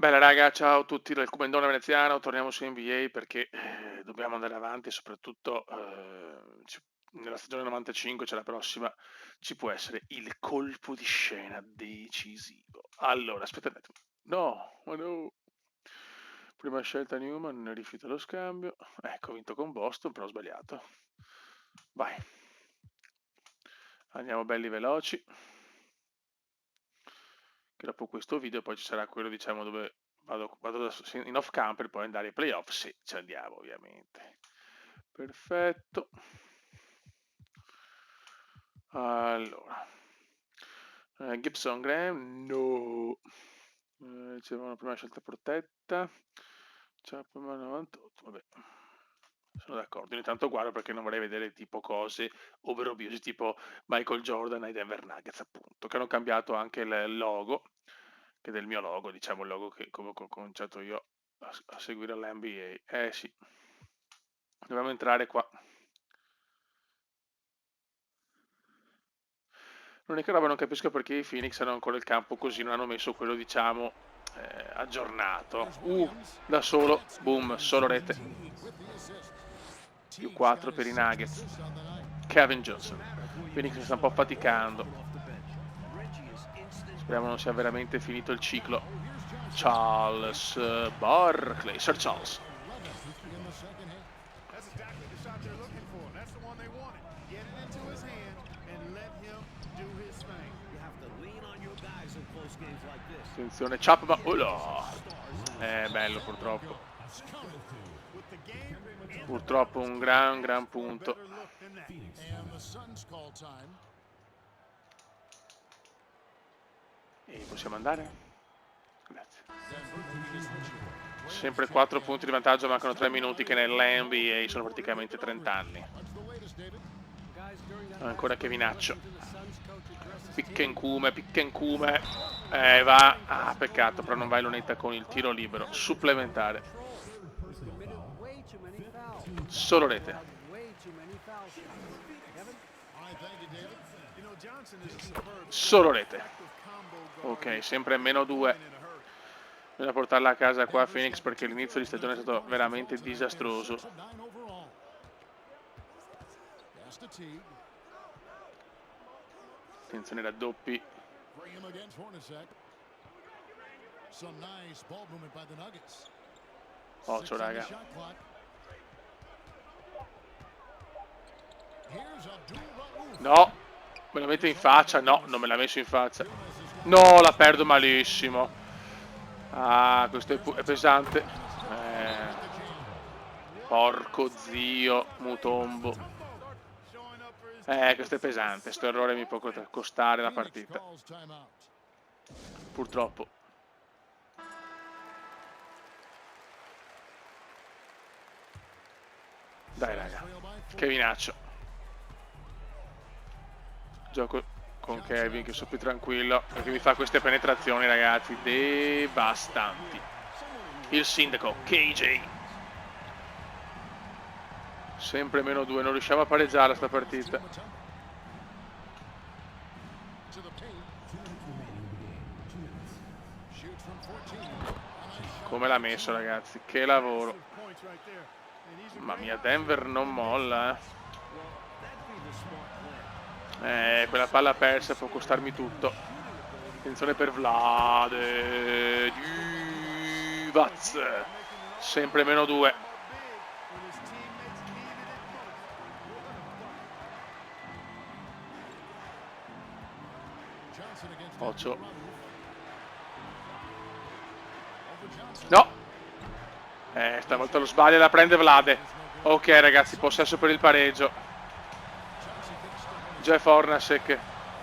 Bella raga, ciao a tutti dal Comandone Veneziano, torniamo su NBA perché dobbiamo andare avanti e soprattutto nella stagione 95, cioè la prossima, ci può essere il colpo di scena decisivo. Allora, aspetta un attimo. No, ma no. Prima scelta Newman, rifiuta lo scambio. Ecco, ho vinto con Boston, però ho sbagliato. Vai. Andiamo belli veloci. Che dopo questo video poi ci sarà quello, diciamo, dove vado in off camp per poi andare ai playoff. Sì, ci andiamo ovviamente. Perfetto. Allora, Gibson Graham, no. C'era una prima scelta protetta. Chapman 98, vabbè. Sono d'accordo, ogni tanto guardo perché non vorrei vedere tipo cose overobvious, tipo Michael Jordan ai Denver Nuggets, appunto, che hanno cambiato anche il logo, che è del mio logo, diciamo il logo che come ho cominciato io a seguire l'NBA. Eh sì, dobbiamo entrare qua. L'unica roba non capisco perché i Phoenix hanno ancora il campo così, non hanno messo quello, diciamo, aggiornato. Da solo, boom, solo rete. Più 4 per i Nuggets. Kevin Johnson. Phoenix si sta un po' faticando. Speriamo non sia veramente finito il ciclo. Charles Barkley, Sir Charles. Attenzione, Chapman. Bello purtroppo. Purtroppo un gran punto. E possiamo andare? Grazie. Sempre 4 punti di vantaggio, mancano 3 minuti che nell'NBA sono praticamente 30 anni. Ancora Kevinaccio. Pickencume. Va. Ah, peccato, però non va in lunetta con il tiro libero. Supplementare. Solo rete. Solo rete. Ok, sempre -2. Bisogna portarla a casa qua a Phoenix perché l'inizio di stagione è stato veramente disastroso. Attenzione raddoppi. Occhio raga. No, me la mette in faccia. No, non me l'ha messo in faccia. No, la perdo malissimo. Ah, questo è pesante. Porco zio, Mutombo. Questo è pesante. Sto errore mi può costare la partita. Purtroppo. Dai raga. Kevinaccio. Gioco con Kevin che sono più tranquillo perché mi fa queste penetrazioni, ragazzi, devastanti. Il sindaco KJ. Sempre -2, non riusciamo a pareggiare sta partita. Come l'ha messo, ragazzi, che lavoro. Mamma mia, Denver non molla, quella palla persa può costarmi tutto. Attenzione per Vlade. Vaz. Sempre -2. Occhio. No. Stavolta lo sbaglia e la prende Vlade. Ok ragazzi, possesso per il pareggio. Jeff Hornacek.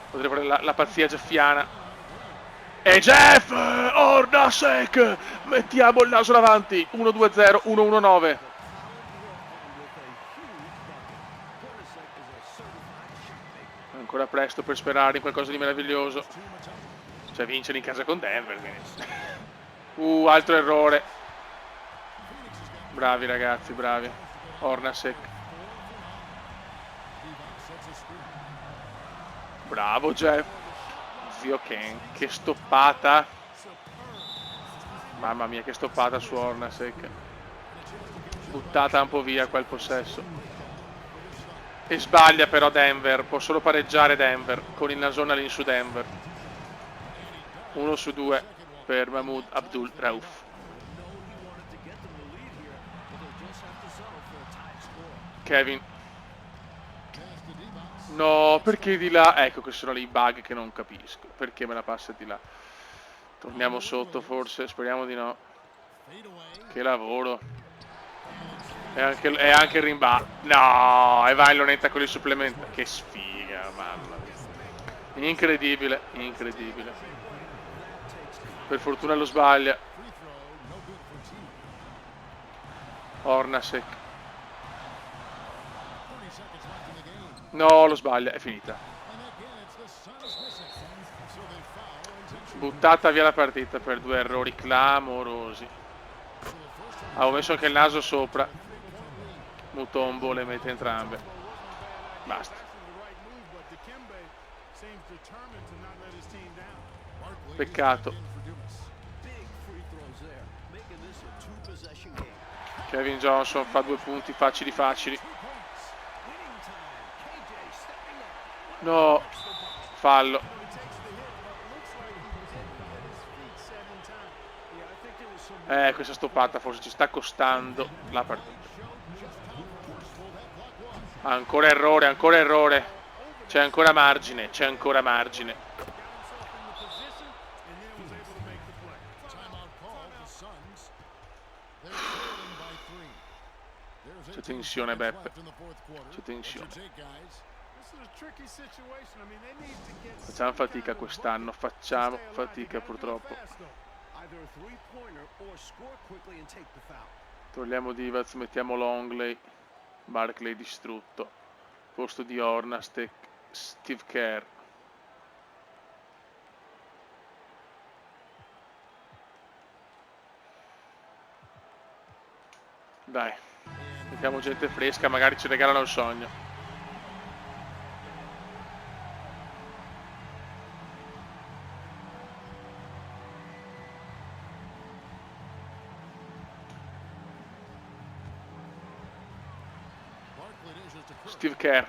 Potrebbe la pazzia jeffiana. E Jeff Hornacek. Mettiamo il naso davanti. 1-2-0, 1-1-9. Ancora presto per sperare in qualcosa di meraviglioso. Cioè vincere in casa con Denver. Altro errore. Bravi ragazzi, bravi. Hornacek. Bravo Jeff. Zio Ken, che stoppata. Mamma mia, che stoppata su Hornacek. Buttata un po' via quel possesso. E sbaglia però Denver. Può solo pareggiare Denver con il nasone lì su Denver. 1 su 2 per Mahmoud Abdul Rauf. Kevin. No, perché di là? Ecco che sono i bug che non capisco. Perché me la passa di là? Torniamo sotto forse, speriamo di no. Che lavoro. E anche il rimbalzo. No, e va in lonetta con il supplemento. Che sfiga, mamma mia. Incredibile, incredibile. Per fortuna lo sbaglia. Hornacek. No, lo sbaglia, è finita. Buttata via la partita per 2 errori clamorosi. Avevo messo anche il naso sopra. Mutombo le mette entrambe. Basta. Peccato. Kevin Johnson fa 2 punti facili facili. No, fallo. Questa stoppata forse ci sta costando la partita. Ancora errore, ancora errore. C'è ancora margine, c'è ancora margine. C'è tensione, Beppe. C'è tensione. Facciamo fatica quest'anno, facciamo fatica purtroppo. Togliamo Divac, mettiamo Longley. Barkley distrutto. Posto di Hornacek, Steve Kerr. Dai, mettiamo gente fresca, magari ci regalano il sogno. Steve Kerr.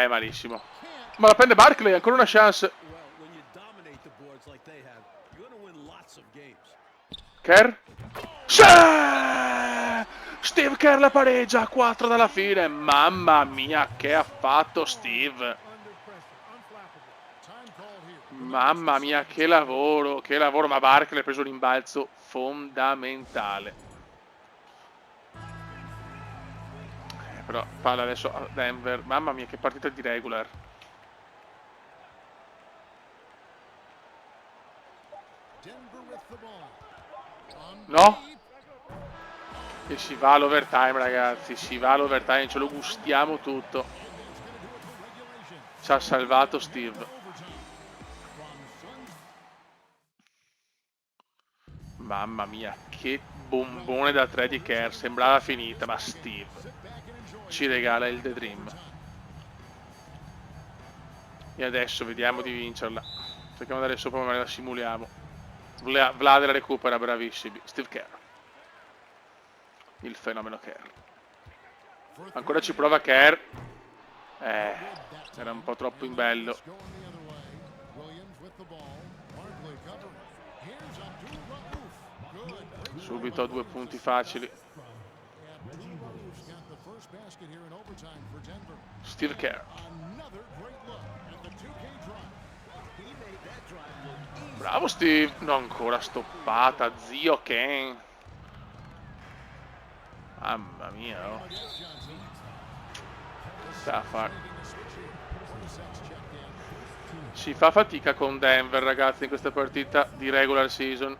Malissimo. Ma la prende Barkley, ancora una chance. Kerr. Steve Kerr la pareggia a 4 dalla fine. Mamma mia, che ha fatto Steve. Mamma mia, che lavoro, che lavoro. Ma Barkley ha preso un rimbalzo fondamentale. Però palla adesso a Denver. Mamma mia, che partita di regular. No? E si va all'overtime, ragazzi. Si va all'overtime, ce lo gustiamo tutto. Ci ha salvato Steve. Mamma mia, che bombone da 3 di Kerr. Sembrava finita, ma Steve ci regala il The Dream. E adesso vediamo di vincerla. Cerchiamo di andare sopra, magari la simuliamo. Vlad la recupera, bravissimi. Steve Kerr. Il fenomeno Kerr. Ancora ci prova Kerr. Era un po' troppo in bello. Subito 2 punti facili. Steve Kerr. Bravo Steve. Non ancora stoppata, zio Ken. Mamma mia, oh. Da fare. Si fa fatica con Denver, ragazzi, in questa partita di regular season.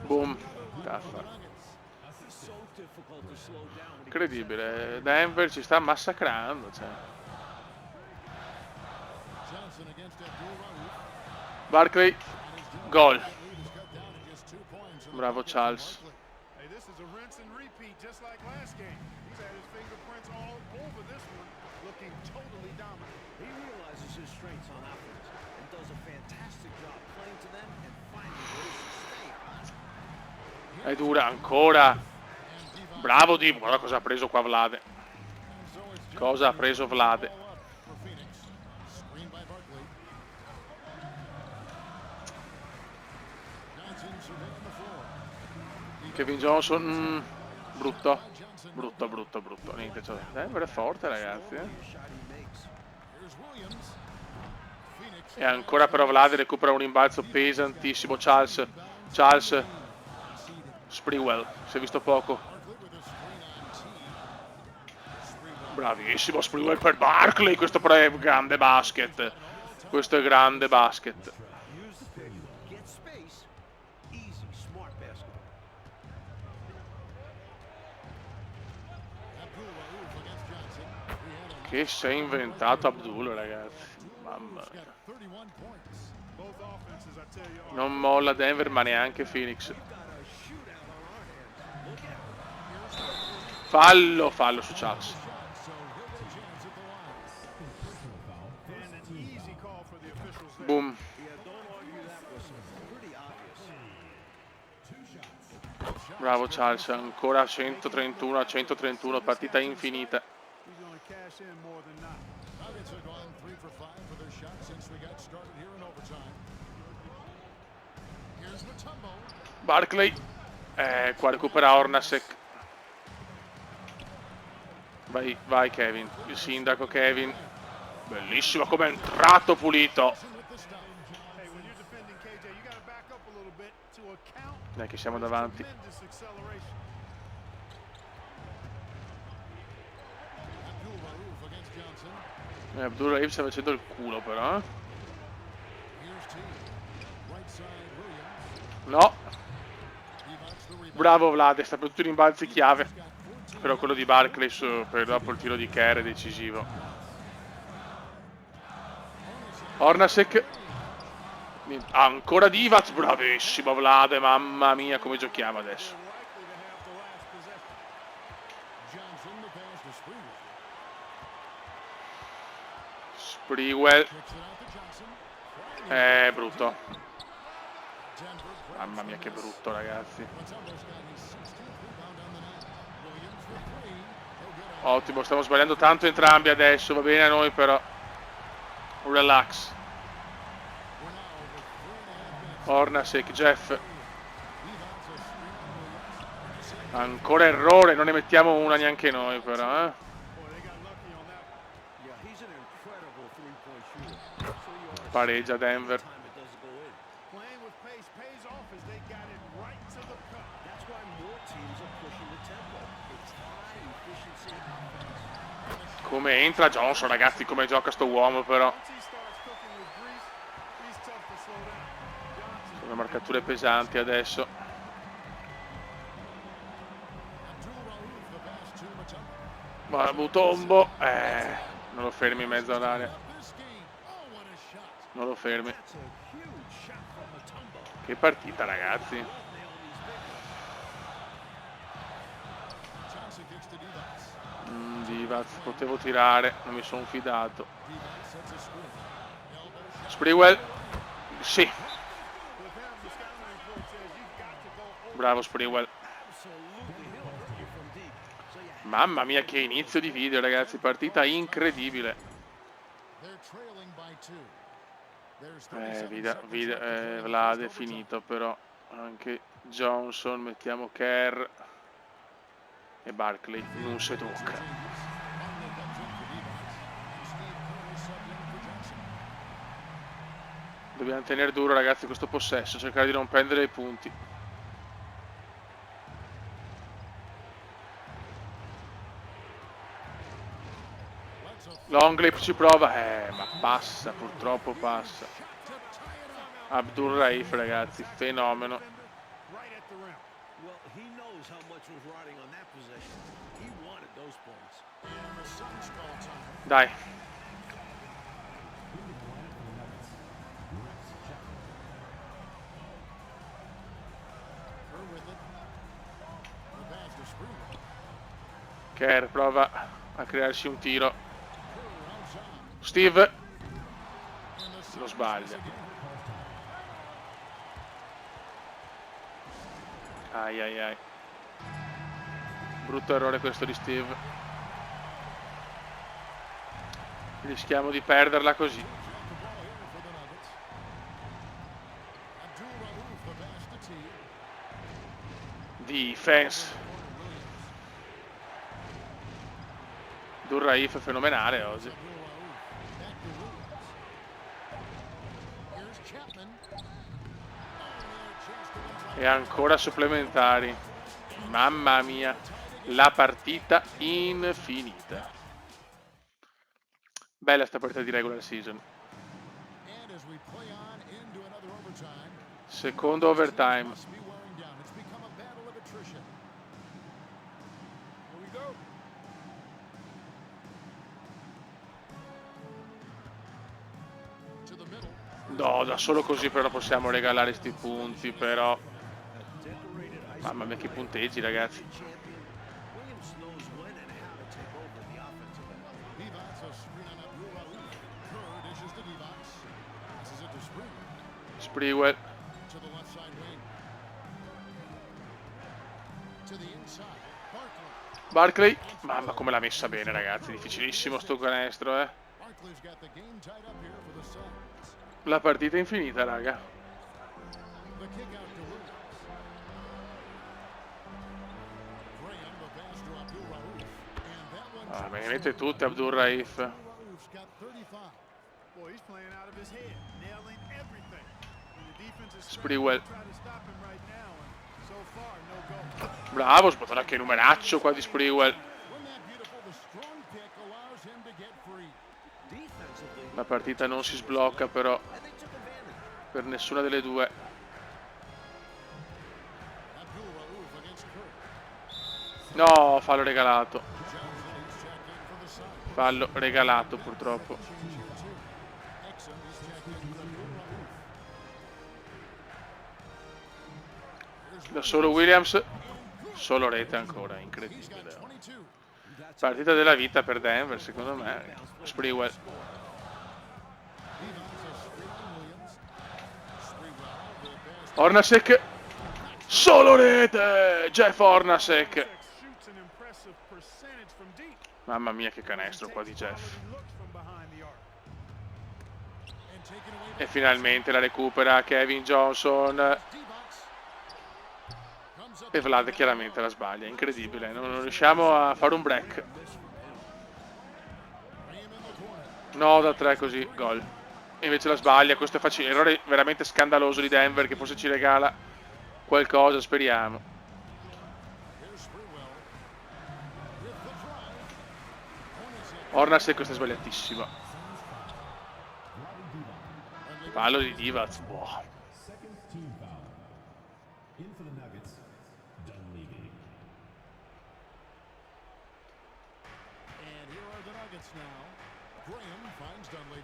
Boom. Da fare. Incredibile, Denver ci sta massacrando, cioè. Barkley, gol. Bravo Charles. Hey, this is a rinse and repeat, just like last game. He's had his fingerprints all over this one, looking totally dominant. He realizes his strengths on offense and does a fantastic job playing to them and finding ways to stay. È dura ancora. Bravo Divo, guarda cosa ha preso qua Vlade. Cosa ha preso Vlade? Kevin Johnson, brutto, brutto, brutto, brutto. Niente, cioè, Denver è forte, ragazzi. E ancora però Vlade recupera un rimbalzo pesantissimo. Charles, Sprewell, si è visto poco. Bravissimo Sprewell per Barkley, questo però è grande basket. Questo è grande basket. Che si è inventato Abdul, ragazzi. Mamma mia. Non molla Denver, ma neanche Phoenix. Fallo su Charles. Boom. Bravo Charles, ancora 131 a 131, partita infinita. Barkley, qua recupera Hornacek. Vai Kevin, il sindaco Kevin. Bellissimo come è entrato, pulito. Dai che siamo davanti. Abdul Raif sta facendo il culo però. No. Bravo Vlade, sta per tutti i rimbalzi chiave. Però quello di Barkley per dopo il tiro di Kerr è decisivo. Hornacek. Ancora Divac, bravissimo Vlade, mamma mia come giochiamo adesso. Sprewell. Brutto. Mamma mia che brutto, ragazzi. Ottimo, stiamo sbagliando tanto entrambi adesso, va bene a noi però. Relax. Hornacek, Jeff. Ancora errore, non ne mettiamo una neanche noi però, Pareggia Denver. Come entra Johnson, ragazzi, come gioca sto uomo però. Sono marcature pesanti adesso. Ma Mutombo, non lo fermi in mezzo all'area. Non lo fermi. Che partita, ragazzi. Divac, potevo tirare, non mi sono fidato. Sprewell. Sì. Bravo Sprewell. Mamma mia che inizio di video, ragazzi, incredibile. Vlade è finito però. Anche Johnson, mettiamo Kerr e Barkley, non si tocca. Dobbiamo tenere duro, ragazzi, questo possesso, cercare di non prendere i punti. Longley ci prova, ma passa, purtroppo passa. Abdul Raif, ragazzi, fenomeno. Dai. Kerr prova a crearsi un tiro. Steve lo sbaglia. Ai ai ai. Brutto errore questo di Steve. Rischiamo di perderla così. Defense. Abdul-Rauf è fenomenale oggi. E ancora supplementari. Mamma mia, la partita infinita. Bella sta partita di regular season. Secondo overtime. No, da solo così però possiamo regalare sti punti, però. Mamma mia che punteggi, ragazzi. Sprewell. Barkley. Mamma come l'ha messa bene, ragazzi. Difficilissimo sto canestro, eh. La partita è infinita, raga. Ah, me ne mette tutte Abdul-Rauf. Sprewell. Bravo, sbottona che numeraccio qua di Sprewell. La partita non si sblocca però per nessuna delle due. No, fallo regalato. Fallo regalato purtroppo. Da solo Williams, solo rete ancora, incredibile. Partita della vita per Denver, secondo me. Sprewell. Hornacek, solo rete! Jeff Hornacek. Mamma mia che canestro qua di Jeff. E finalmente la recupera Kevin Johnson. E Vlad chiaramente la sbaglia, incredibile, non riusciamo a fare un break. No, da 3 così, gol. E invece la sbaglia, questo è facile, errore veramente scandaloso di Denver che forse ci regala qualcosa, speriamo. Hornacek, questa è sbagliatissima. Fallo di Divac, boh.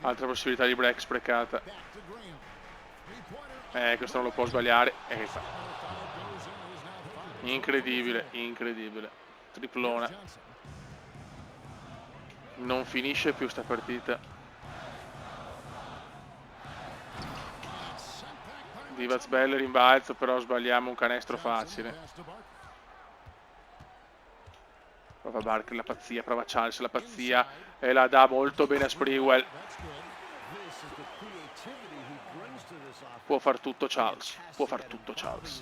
Altra possibilità di break sprecata. Questo non lo può sbagliare. Incredibile, incredibile. Triplona. Non finisce più sta partita. Divac bello rimbalzo, però sbagliamo un canestro facile. Prova Barkley la pazzia, prova Charles la pazzia e la dà molto bene a Sprewell. Può far tutto Charles, può far tutto Charles.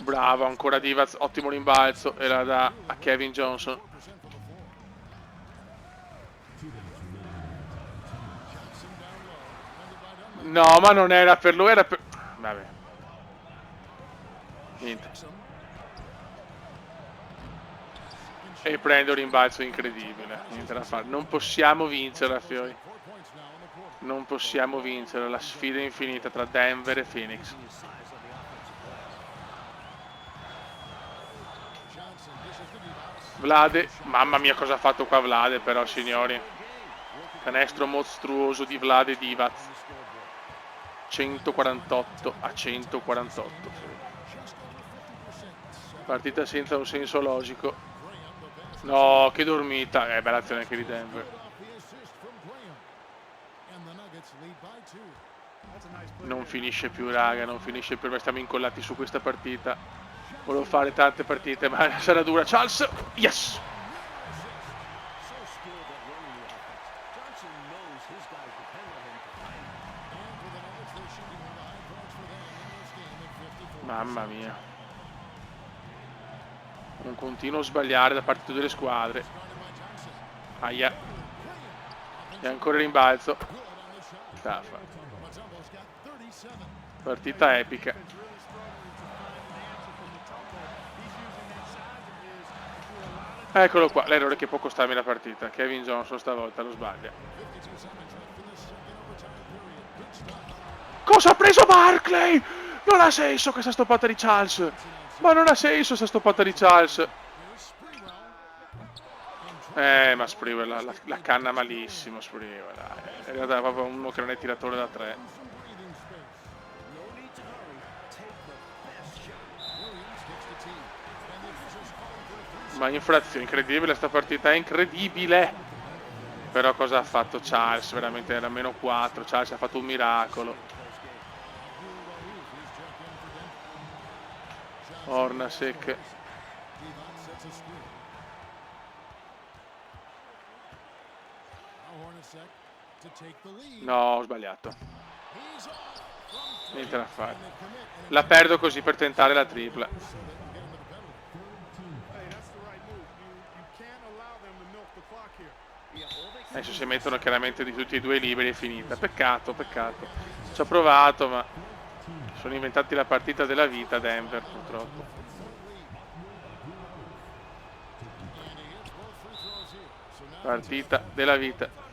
Bravo, ancora Divac, ottimo rimbalzo e la dà a Kevin Johnson. No, ma non era per lui, era per... Vabbè. Niente. E prende un rimbalzo incredibile. Niente da fare. Non possiamo vincere, Fiori. Non possiamo vincere. La sfida è infinita tra Denver e Phoenix. Vlade. Mamma mia cosa ha fatto qua Vlade però, signori. Canestro mostruoso di Vlade Divac. 148 a 148. Partita senza un senso logico. No, che dormita. Bella azione anche di Denver. Non finisce più, raga, non finisce più. Stiamo incollati su questa partita. Volevo fare tante partite, ma sarà dura. Charles, yes! Mamma mia. Un continuo sbagliare da parte di tutte le squadre. Aia. E ancora rimbalzo. Taffa. Partita epica. Eccolo qua, l'errore che può costarmi la partita. Kevin Johnson stavolta lo sbaglia. Cosa ha preso Barkley? Non ha senso questa stoppata di Charles. Ma non ha senso questa stoppata di Charles. Ma Sprewell la canna malissimo, Sprewell. In realtà è proprio uno che non è tiratore da 3. Ma infrazione, incredibile sta partita, è incredibile. Però cosa ha fatto Charles? Veramente era meno 4. Charles ha fatto un miracolo. Hornacek. No, ho sbagliato. Niente da fare. La perdo così per tentare la tripla. Adesso si mettono chiaramente di tutti e due liberi e finita. Peccato, peccato. Ci ho provato, ma sono inventati la partita della vita Denver, purtroppo. Partita della vita.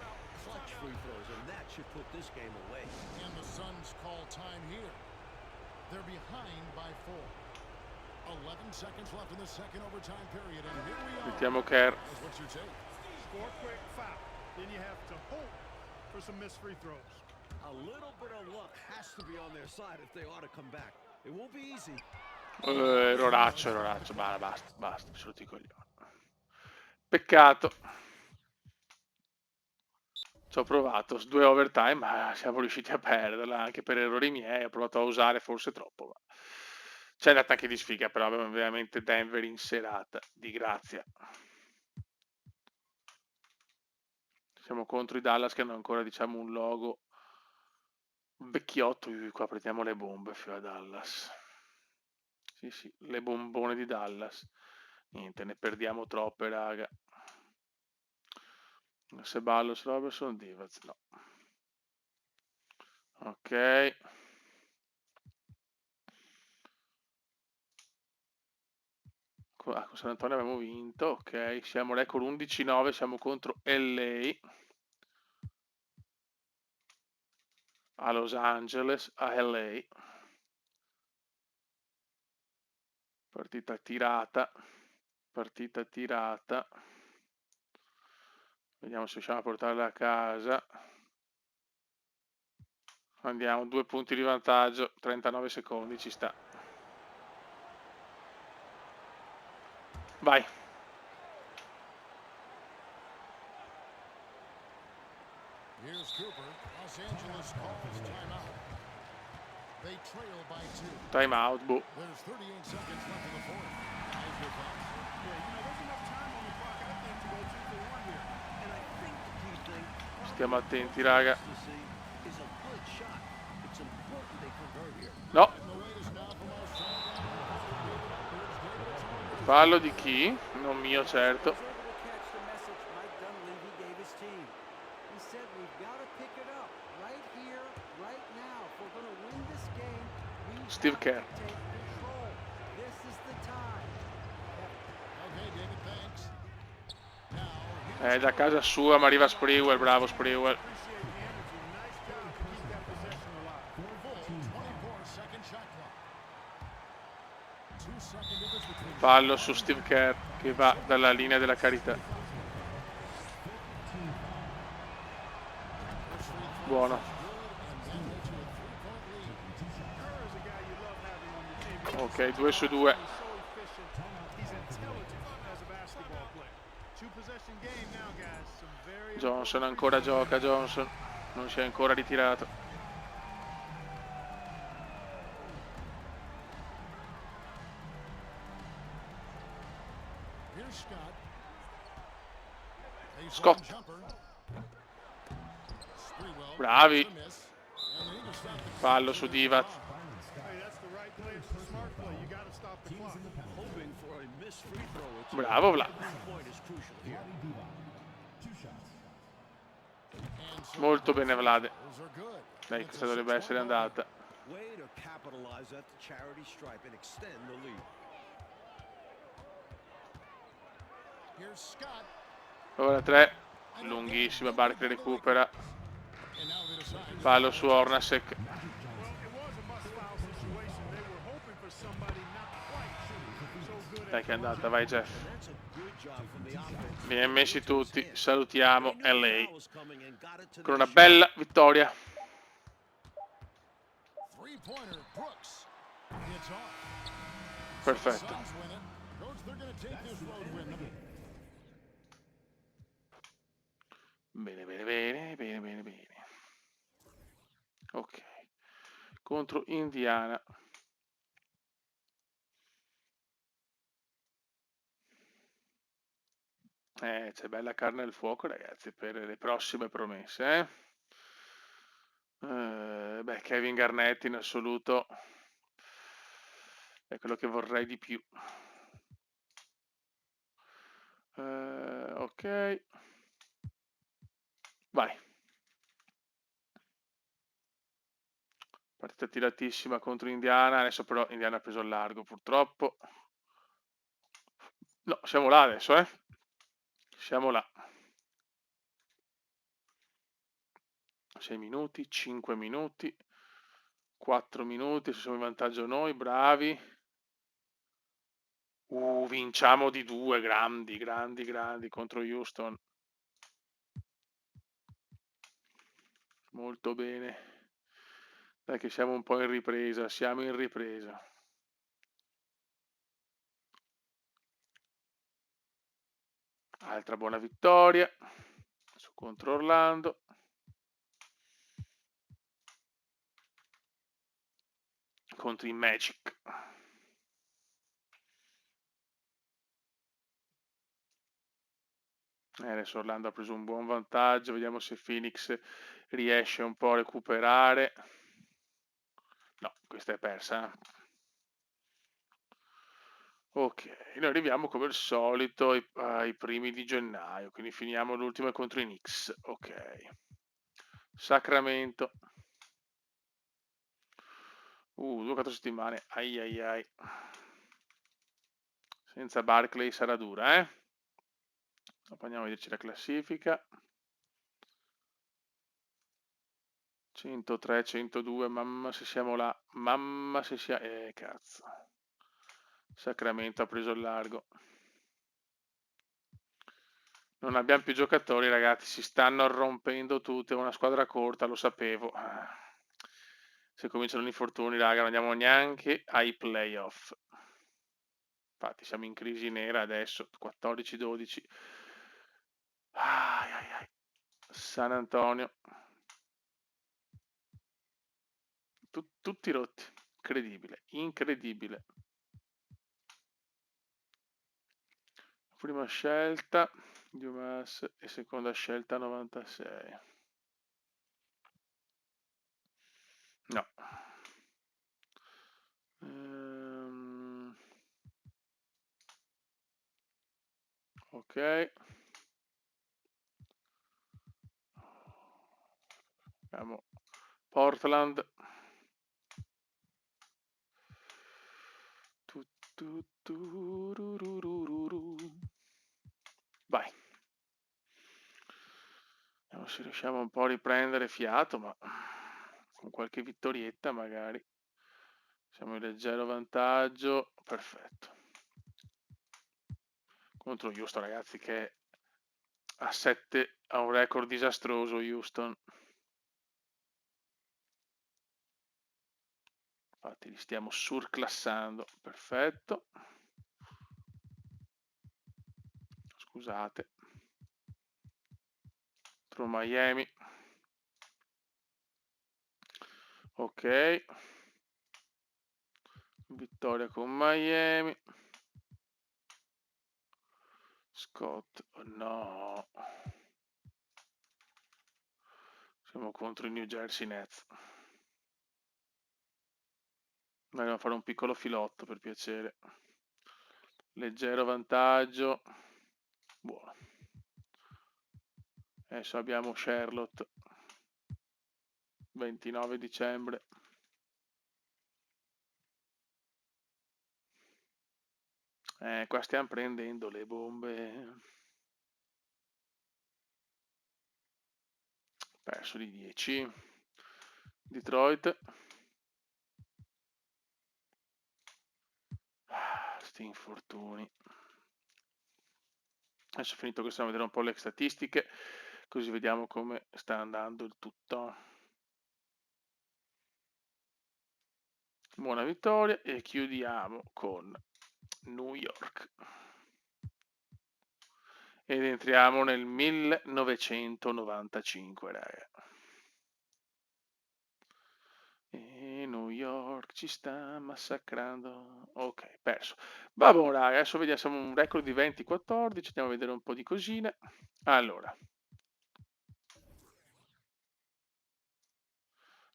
Mettiamo Kerr. Erroraccio, basta, mi sono i coglioni. Peccato. Ci ho provato 2 overtime, ma siamo riusciti a perderla anche per errori miei. Ho provato a usare forse troppo, ma c'è andata anche di sfiga, però avevamo veramente Denver in serata di grazia. Siamo contro i Dallas che hanno ancora, diciamo, un logo vecchiotto. Qua prendiamo le bombe fino a Dallas. Sì, le bombone di Dallas. Niente, ne perdiamo troppe, raga. Ceballos, Robertson, Divac, no. Ok. Con San Antonio abbiamo vinto, ok. Siamo record 11-9, siamo contro LA. A Los Angeles, a LA. Partita tirata. Vediamo se riusciamo a portarla a casa. Andiamo, 2 punti di vantaggio, 39 secondi, ci sta. Vai. Time out, boh. Stiamo attenti, raga. No. Fallo di chi? Non mio, certo. Steve Kerr. Da casa sua, ma arriva Sprewell, bravo Sprewell. Fallo su Steve Kerr che va dalla linea della carità. buono. Ok, 2 su 2. Johnson ancora gioca, Johnson. Non si è ancora ritirato. Scott. Bravi. Fallo su Divac. Bravo Vlad. Molto bene Vlad. Dai, questa dovrebbe essere andata. Ora 3. Lunghissima, Barkley recupera. Fallo su Hornacek. Dai che è andata, vai Jeff. Viene messi tutti, salutiamo LA con una bella vittoria. Perfetto. Bene, bene, bene, bene, bene, bene. Ok. Contro Indiana. C'è bella carne al fuoco, ragazzi, per le prossime promesse, beh, Kevin Garnett in assoluto è quello che vorrei di più. Ok. Vai. Partita tiratissima contro Indiana, adesso però Indiana ha preso il largo purtroppo. No, siamo là adesso, Siamo là. 6 minuti, 5 minuti, 4 minuti, se siamo in vantaggio noi, bravi. Vinciamo di 2, grandi, grandi, grandi contro Houston. Molto bene. Dai che siamo un po' in ripresa, siamo in ripresa. Altra buona vittoria su contro Orlando. Contro i Magic. Adesso Orlando ha preso un buon vantaggio, vediamo se Phoenix riesce un po' a recuperare. No, questa è persa. Ok, noi arriviamo come al solito ai primi di gennaio, quindi finiamo l'ultimo contro i Knicks. Ok. Sacramento. 2-4 settimane. Ai ai ai. Senza Barkley sarà dura, Dopo andiamo a vederci la classifica. 103, 102, mamma se siamo là, mamma se siamo... cazzo. Sacramento ha preso il largo. Non abbiamo più giocatori, ragazzi, si stanno rompendo tutte, è una squadra corta, lo sapevo. Se cominciano gli infortuni, raga, non andiamo neanche ai playoff. Infatti siamo in crisi nera adesso, 14-12. Ai, ai, ai. San Antonio. Tutti rotti. Incredibile, incredibile. Prima scelta di UMass e seconda scelta 96. No. Ok. Abbiamo Portland. Vai. Vediamo se riusciamo un po' a riprendere fiato, ma con qualche vittorietta magari. Siamo in leggero vantaggio. Perfetto. Contro Houston, ragazzi, che a 7 ha un record disastroso Houston. infatti li stiamo surclassando, perfetto. Scusate. Contro Miami. Ok. Vittoria con Miami. Scott, no. Siamo contro i New Jersey Nets. Andiamo a fare un piccolo filotto per piacere. Leggero vantaggio. Buono. Adesso abbiamo Charlotte. 29 dicembre. Qua stiamo prendendo le bombe. Perso di 10. Detroit. Sti infortuni. Adesso finito questo, andiamo a vedere un po' le statistiche, così vediamo come sta andando il tutto. Buona vittoria e chiudiamo con New York. Ed entriamo nel 1995, raga. E New York ci sta massacrando. Ok, perso. Vabbè, raga, adesso vediamo, siamo un record di 20-14, andiamo a vedere un po' di cosine. Allora,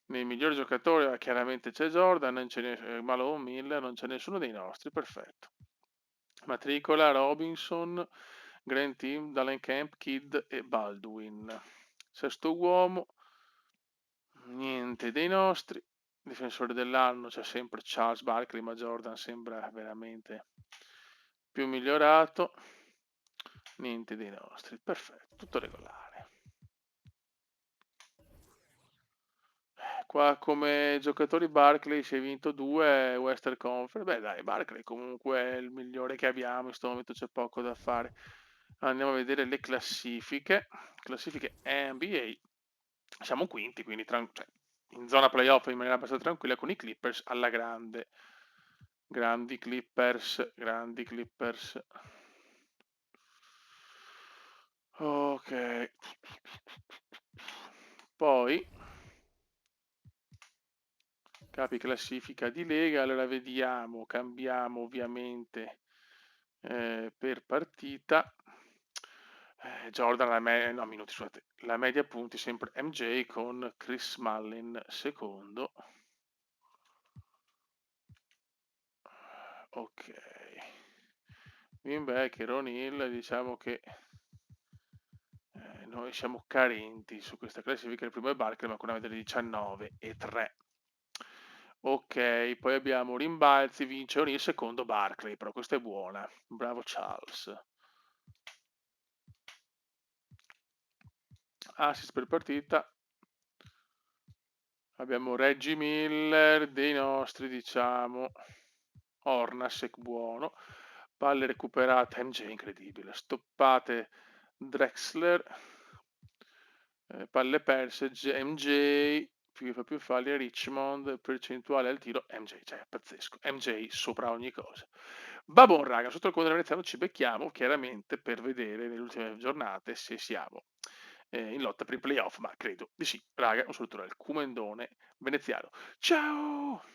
nei migliori giocatori chiaramente c'è Jordan, non ce n'è Malone, Miller, non c'è nessuno dei nostri, perfetto. Matricola, Robinson, Grant Team, Dalen Camp, Kidd e Baldwin. Sesto uomo, niente dei nostri. Difensore dell'anno c'è sempre Charles Barkley, ma Jordan sembra veramente più migliorato. Niente dei nostri, perfetto, tutto regolare. Qua come giocatori Barkley si è vinto 2 Western Conference. Beh dai, Barkley comunque è il migliore che abbiamo, in questo momento c'è poco da fare. Andiamo a vedere le classifiche. Classifiche NBA. Siamo quinti, quindi cioè, in zona playoff in maniera abbastanza tranquilla con i Clippers alla grande. Grandi Clippers, grandi Clippers. Ok. Poi capi classifica di Lega, allora vediamo, cambiamo ovviamente per partita. Jordan, no, minuti, scusate, la media punti sempre MJ con Chris Mullin secondo. Ok. Winbeck e Ron Hill, diciamo che noi siamo carenti su questa classifica, il primo è Barker ma con una media di 19 e 3. Ok, poi abbiamo rimbalzi, vince O'Neal, secondo Barkley, però questa è buona. Bravo Charles. Assist per partita. Abbiamo Reggie Miller, dei nostri, diciamo. Hornacek buono. Palle recuperate, MJ incredibile. Stoppate Drexler. Palle perse, MJ, fa più falli a Richmond, percentuale al tiro, MJ, cioè pazzesco, MJ sopra ogni cosa. Va buon raga, sotto il quadro veneziano ci becchiamo chiaramente per vedere nelle ultime giornate se siamo in lotta per i playoff, ma credo di sì. Raga, un saluto dal Cumendone veneziano. Ciao!